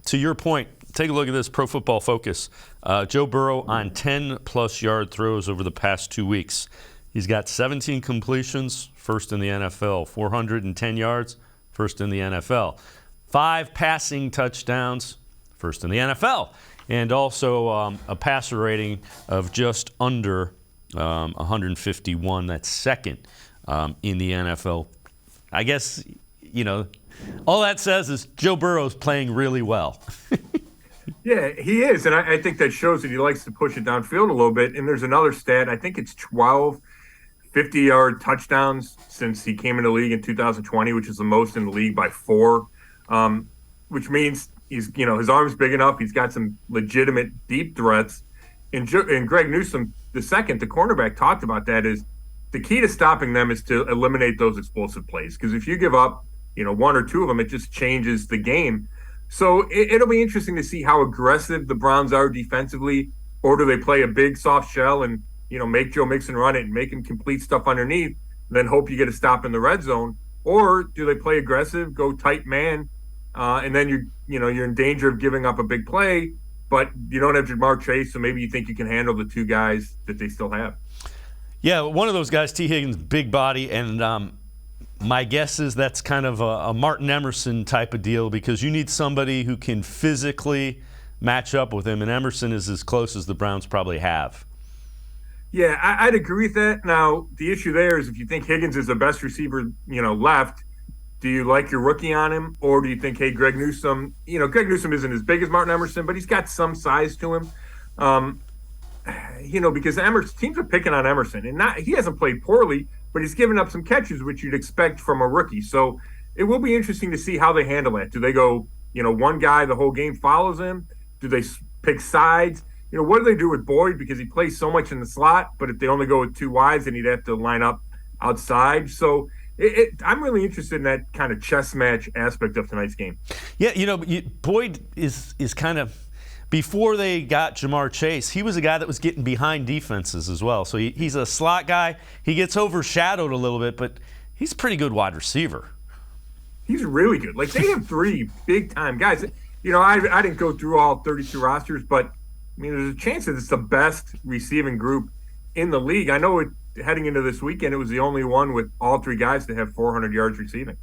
to your point, take a look at this Pro Football Focus. Joe Burrow on 10-plus yard throws over the past 2 weeks. He's got 17 completions, first in the NFL. 410 yards, first in the NFL. 5 passing touchdowns, first in the NFL. And also a passer rating of just under 151. That's second in the NFL. I guess, all that says is Joe Burrow's playing really well. Yeah, he is. And I think that shows that he likes to push it downfield a little bit. And there's another stat. I think it's 12 50-yard touchdowns since he came into the league in 2020, which is the most in the league by 4, which means he's, his arm's big enough. He's got some legitimate deep threats. And Greg Newsome, the cornerback, talked about that is the key to stopping them is to eliminate those explosive plays. Because if you give up, 1 or 2 of them, it just changes the game. So it'll be interesting to see how aggressive the Browns are defensively, or do they play a big soft shell and, make Joe Mixon run it and make him complete stuff underneath, then hope you get a stop in the red zone, or do they play aggressive, go tight man, and then you're in danger of giving up a big play, but you don't have Jamar Chase, so maybe you think you can handle the 2 guys that they still have. Yeah, one of those guys, T. Higgins, big body, and my guess is that's kind of a Martin Emerson type of deal, because you need somebody who can physically match up with him, and Emerson is as close as the Browns probably have. Yeah, I'd agree with that. Now, the issue there is if you think Higgins is the best receiver, left, do you like your rookie on him, or do you think, hey, Greg Newsome, Greg Newsome isn't as big as Martin Emerson, but he's got some size to him. Because teams are picking on Emerson, and he hasn't played poorly, but he's given up some catches, which you'd expect from a rookie. So it will be interesting to see how they handle that. Do they go, one guy the whole game follows him? Do they pick sides? What do they do with Boyd? Because he plays so much in the slot, but if they only go with 2 wides, then he'd have to line up outside. So I'm really interested in that kind of chess match aspect of tonight's game. Yeah, Boyd is kind of, before they got Jamar Chase, he was a guy that was getting behind defenses as well. So he's a slot guy. He gets overshadowed a little bit, but he's a pretty good wide receiver. He's really good. Like, they have 3 big-time guys. I didn't go through all 32 rosters, but, there's a chance that it's the best receiving group in the league. I know heading into this weekend, it was the only one with all 3 guys to have 400 yards receiving.